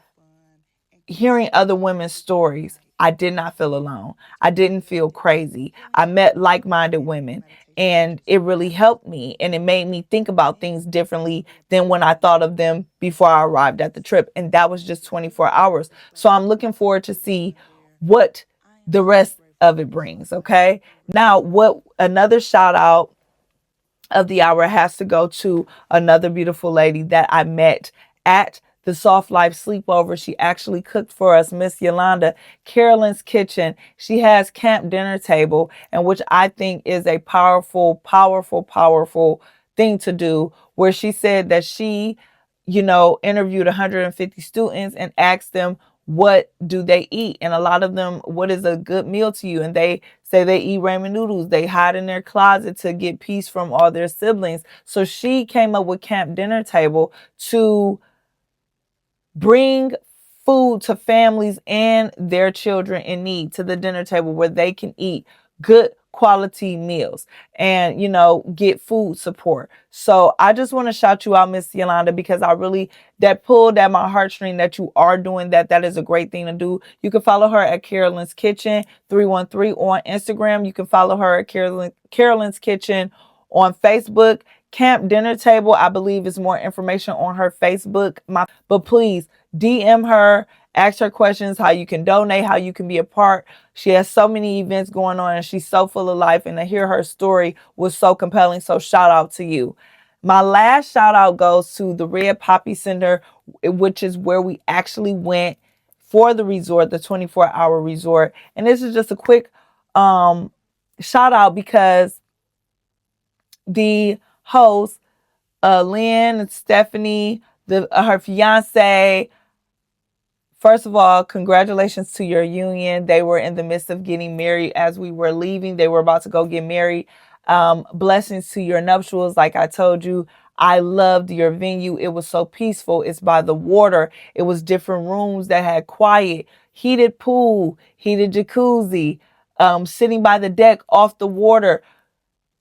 Speaker 2: hearing other women's stories, I did not feel alone. I didn't feel crazy. I met like-minded women, and it really helped me. And it made me think about things differently than when I thought of them before I arrived at the trip. And that was just 24 hours. So I'm looking forward to see what the rest of it brings. Okay. Now, what another shout out of the hour has to go to another beautiful lady that I met at the Soft Life Sleepover. She actually cooked for us, Miss Yolanda, Carolyn's Kitchen. She has Camp Dinner Table, and which I think is a powerful, powerful, powerful thing to do, where she said that she, you know, interviewed 150 students and asked them, what do they eat? And a lot of them, what is a good meal to you? And they say they eat ramen noodles. They hide in their closet to get peace from all their siblings. So she came up with Camp Dinner Table to bring food to families and their children in need to the dinner table, where they can eat good quality meals and, you know, get food support. So I just want to shout you out, Miss Yolanda, because that pulled at my heartstring that you are doing that. That is a great thing to do. You can follow her at Carolyn's Kitchen 313 on Instagram. You can follow her at Carolyn's Kitchen on Facebook. Camp Dinner Table, I believe, is more information on her Facebook. But please DM her, ask her questions, how you can donate, how you can be a part. She has so many events going on, and she's so full of life. And to hear her story was so compelling. So shout out to you. My last shout out goes to the Red Poppy Center, which is where we actually went for the resort, the 24-hour resort. And this is just a quick shout out, because the hosts, Lynn and Stephanie, her fiance. First of all, congratulations to your union. They were in the midst of getting married as we were leaving. They were about to go get married. Blessings to your nuptials. Like I told you, I loved your venue. It was so peaceful. It's by the water. It was different rooms that had quiet, heated pool, heated jacuzzi, sitting by the deck off the water.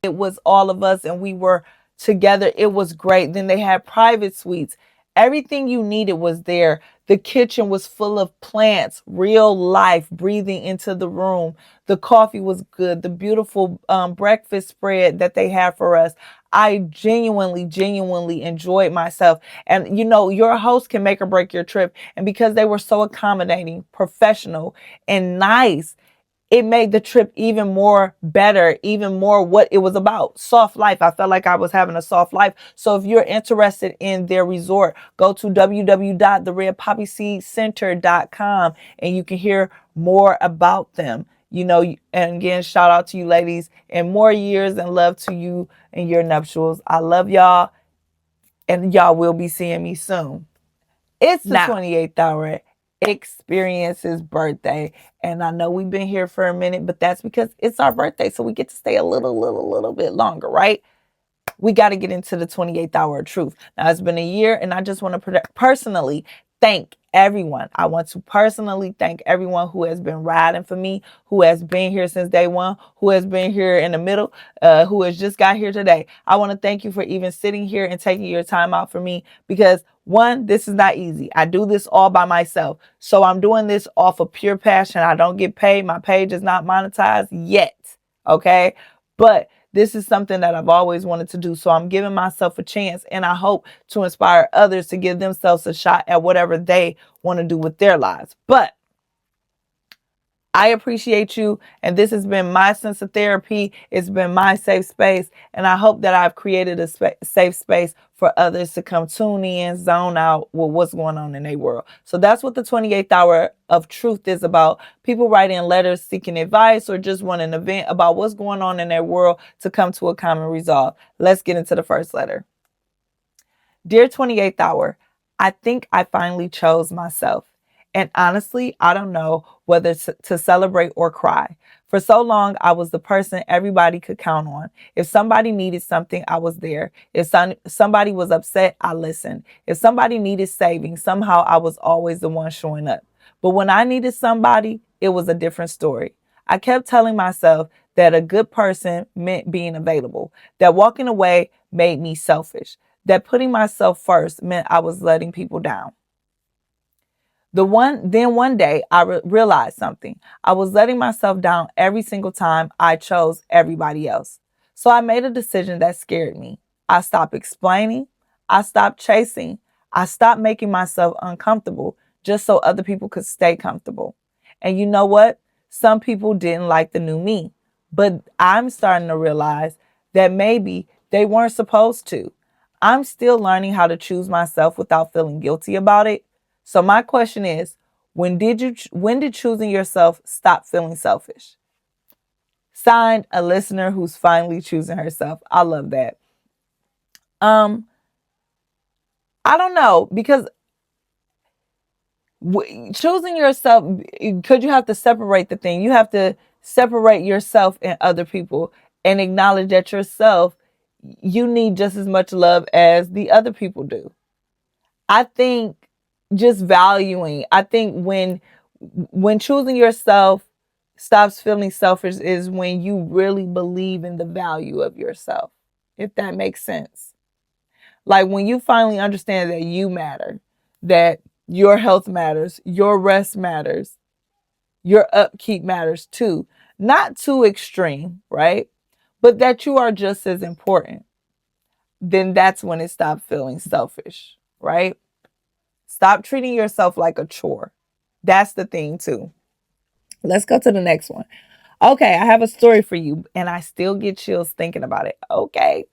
Speaker 2: It was all of us, and we were together. It was great. Then they had private suites. Everything you needed was there. The kitchen was full of plants, real life breathing into the room. The coffee was good. The beautiful breakfast spread that they had for us. I genuinely enjoyed myself. And, you know, your host can make or break your trip. And because they were so accommodating, professional, and nice, it made the trip even more better, even more what it was about. Soft life. I felt like I was having a soft life. So if you're interested in their resort, go to www.theredpoppyseedcenter.com and you can hear more about them. You know, and again, shout out to you ladies, and more years and love to you and your nuptials. I love y'all, and y'all will be seeing me soon. It's the 28th hour, experience his birthday. And I know we've been here for a minute, but that's because it's our birthday. So we get to stay a little bit longer, right? We got to get into the 28th hour of truth. Now, it's been a year, and I just want to personally thank everyone. I want to personally thank everyone who has been riding for me, who has been here since day one, who has been here in the middle, who has just got here today. I want to thank you for even sitting here and taking your time out for me, because one, this is not easy. I do this all by myself. So I'm doing this off of pure passion. I don't get paid. My page is not monetized yet. Okay. But this is something that I've always wanted to do. So I'm giving myself a chance, and I hope to inspire others to give themselves a shot at whatever they want to do with their lives. But I appreciate you, and this has been my sense of therapy. It's been my safe space, and I hope that I've created a safe space for others to come tune in, zone out with what's going on in their world. So that's what the 28th hour of truth is about. People writing letters seeking advice, or just wanting an event about what's going on in their world to come to a common resolve. Let's get into the first letter. Dear 28th hour, I think I finally chose myself. And honestly, I don't know whether to celebrate or cry. For so long, I was the person everybody could count on. If somebody needed something, I was there. If somebody was upset, I listened. If somebody needed saving, somehow I was always the one showing up. But when I needed somebody, it was a different story. I kept telling myself that a good person meant being available, that walking away made me selfish, that putting myself first meant I was letting people down. Then one day I realized something. I was letting myself down every single time I chose everybody else. So I made a decision that scared me. I stopped explaining. I stopped chasing. I stopped making myself uncomfortable just so other people could stay comfortable. And you know what? Some people didn't like the new me, but I'm starting to realize that maybe they weren't supposed to. I'm still learning how to choose myself without feeling guilty about it. So my question is, when did choosing yourself stop feeling selfish? Signed, a listener who's finally choosing herself. I love that. I don't know, because choosing yourself, because you have to separate the thing. You have to separate yourself and other people and acknowledge that yourself, you need just as much love as the other people do. I think just valuing, I think when choosing yourself stops feeling selfish is when you really believe in the value of yourself, if that makes sense. Like when you finally understand that you matter, that your health matters, your rest matters, your upkeep matters too. Not too extreme, right? But that you are just as important. Then that's when it stops feeling selfish, right? Stop treating yourself like a chore. That's the thing too. Let's go to the next one. Okay, I have a story for you, and I still get chills thinking about it. Okay.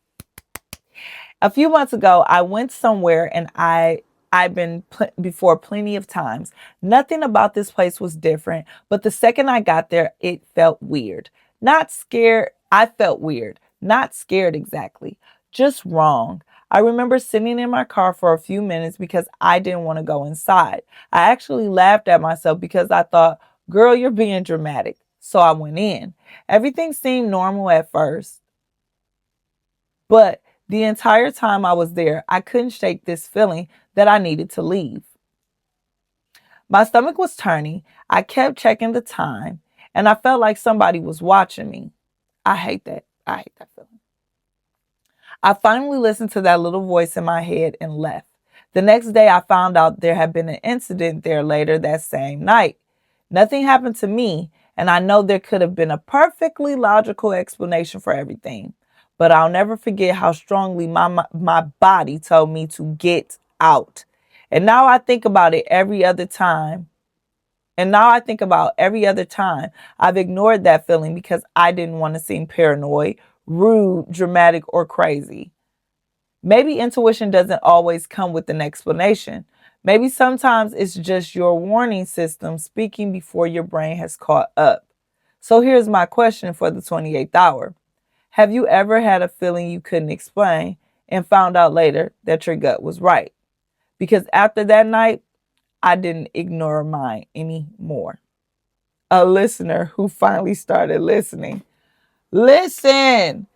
Speaker 2: A few months ago, I went somewhere, and I've been before plenty of times. Nothing about this place was different, but the second I got there, it felt weird. Not scared. I felt weird. Not scared exactly. Just wrong. I remember sitting in my car for a few minutes because I didn't want to go inside. I actually laughed at myself because I thought, girl, you're being dramatic. So I went in. Everything seemed normal at first, but the entire time I was there, I couldn't shake this feeling that I needed to leave. My stomach was turning. I kept checking the time, and I felt like somebody was watching me. I hate that. I hate that feeling. I finally listened to that little voice in my head and left. The next day, I found out there had been an incident there later that same night. Nothing happened to me, and I know there could have been a perfectly logical explanation for everything. But I'll never forget how strongly my body told me to get out. And now I think about it every other time. I've ignored that feeling because I didn't want to seem paranoid, rude, dramatic, or crazy. Maybe intuition doesn't always come with an explanation. Maybe sometimes it's just your warning system speaking before your brain has caught up. So here's my question for the 28th hour. Have you ever had a feeling you couldn't explain and found out later that your gut was right? Because after that night, I didn't ignore mine anymore. A listener who finally started listening. Listen.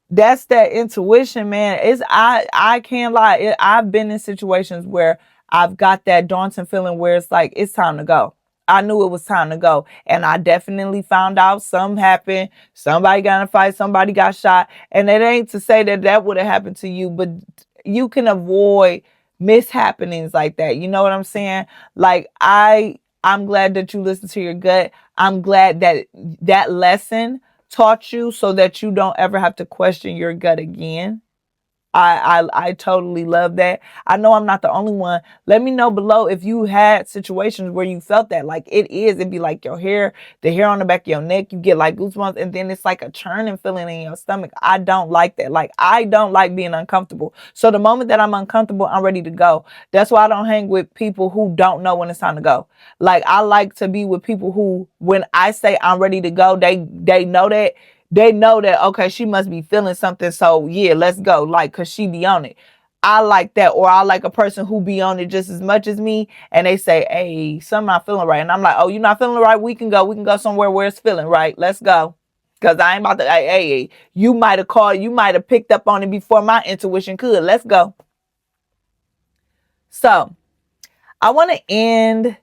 Speaker 2: That's that intuition, man. I can't lie. I've been in situations where I've got that daunting feeling where it's like, it's time to go. I knew it was time to go. And I definitely found out something happened. Somebody got in a fight. Somebody got shot. And it ain't to say that would have happened to you, but you can avoid mishappenings like that. You know what I'm saying? Like, I'm glad that you listened to your gut. I'm glad that that lesson taught you so that you don't ever have to question your gut again. I totally love that. I know I'm not the only one. Let me know below if you had situations where you felt that. Like it'd be like your hair, the hair on the back of your neck, you get like goosebumps, and then it's like a churning feeling in your stomach. I don't like that. Like, I don't like being uncomfortable. So the moment that I'm uncomfortable, I'm ready to go. That's why I don't hang with people who don't know when it's time to go. Like, I like to be with people who, when I say I'm ready to go, they know that. They know that, okay, she must be feeling something, so yeah, let's go, like, because she be on it. I like that. Or I like a person who be on it just as much as me, and they say, hey, something not feeling right. And I'm like, oh, you're not feeling right? We can go somewhere where it's feeling right. Let's go. Because I ain't about to, hey, you might have called, you might have picked up on it before my intuition could. Let's go. So, I want to end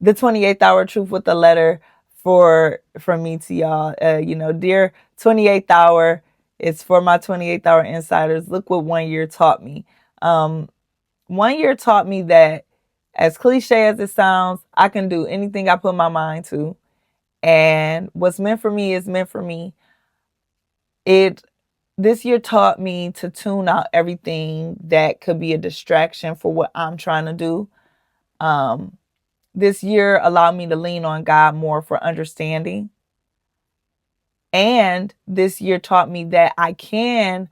Speaker 2: the 28th hour truth with a letter from me to y'all. Dear 28th hour, it's for my 28th hour insiders. Look what 1 year taught me. 1 year taught me that, as cliche as it sounds, I can do anything I put my mind to. And what's meant for me is meant for me. This year taught me to tune out everything that could be a distraction for what I'm trying to do. This year allowed me to lean on God more for understanding. And this year taught me that I can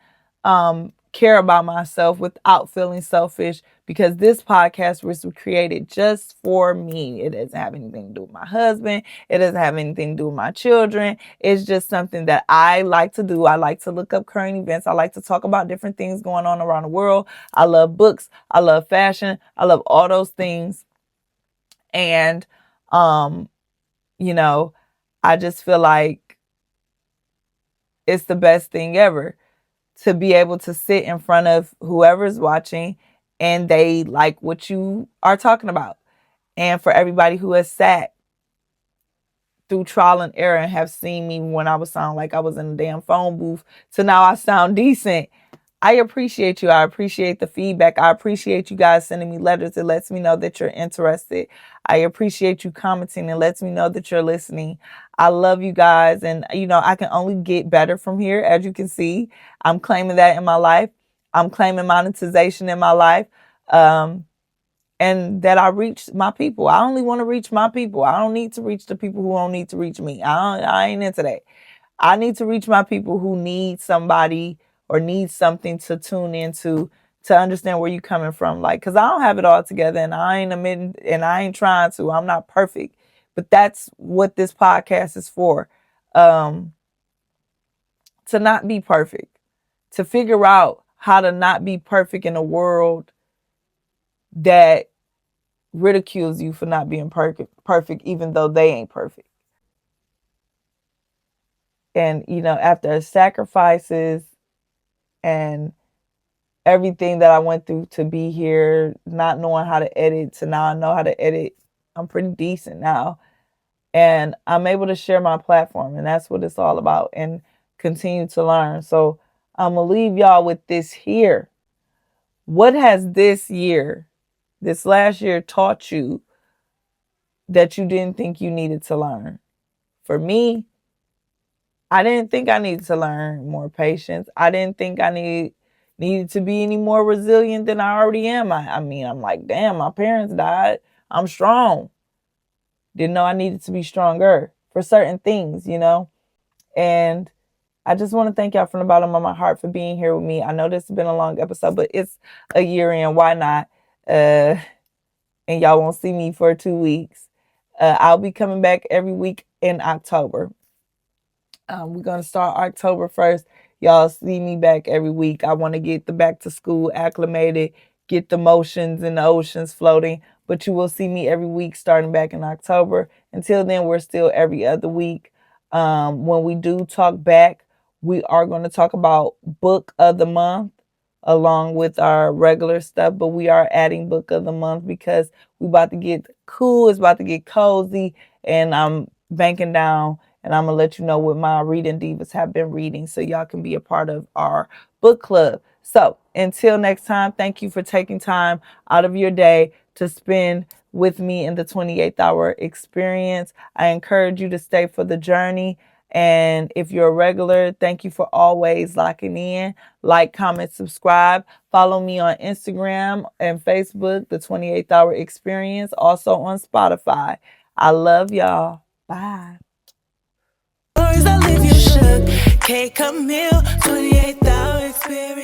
Speaker 2: care about myself without feeling selfish, because this podcast was created just for me. It doesn't have anything to do with my husband. It doesn't have anything to do with my children. It's just something that I like to do. I like to look up current events. I like to talk about different things going on around the world. I love books. I love fashion. I love all those things. And, I just feel like it's the best thing ever to be able to sit in front of whoever's watching and they like what you are talking about. And for everybody who has sat through trial and error and have seen me when I was sound like I was in a damn phone booth to now I sound decent. I appreciate you. I appreciate the feedback. I appreciate you guys sending me letters. It lets me know that you're interested. I appreciate you commenting. It lets me know that you're listening. I love you guys. And, I can only get better from here. As you can see, I'm claiming that in my life. I'm claiming monetization in my life. And that I reach my people. I only want to reach my people. I don't need to reach the people who don't need to reach me. I ain't into that. I need to reach my people who need somebody or need something to tune into to understand where you're coming from. Like, because I don't have it all together, and I ain't admitting, and I ain't trying to. I'm not perfect. But that's what this podcast is for. To not be perfect. To figure out how to not be perfect in a world that ridicules you for not being perfect, even though they ain't perfect. And, after sacrifices and everything that I went through to be here, not knowing how to edit, to now I know how to edit. I'm pretty decent now. And I'm able to share my platform, and that's what it's all about, and continue to learn. So I'm going to leave y'all with this here. What has this last year taught you that you didn't think you needed to learn? For me, I didn't think I needed to learn more patience. I didn't think I needed to be any more resilient than I already am. I'm like, damn, my parents died. I'm strong. Didn't know I needed to be stronger for certain things, And I just want to thank y'all from the bottom of my heart for being here with me. I know this has been a long episode, but it's a year in. Why not? And y'all won't see me for 2 weeks. I'll be coming back every week in October. We're going to start October 1st. Y'all see me back every week. I want to get the back to school acclimated, get the motions and the oceans floating but you will see me every week starting back in October. Until then, we're still every other week. When we do talk back, we are going to talk about book of the month along with our regular stuff, but we are adding book of the month because we about to get cool. It's about to get cozy, and I'm banking down, and I'm going to let you know what my reading divas have been reading so y'all can be a part of our book club. So until next time, thank you for taking time out of your day to spend with me in the 28th hour experience. I encourage you to stay for the journey. And if you're a regular, thank you for always locking in. Like, comment, subscribe. Follow me on Instagram and Facebook, the 28th Hour Experience. Also on Spotify. I love y'all. Bye.
Speaker 1: Stories that leave you shook. K Camille, 28th Hour Experience.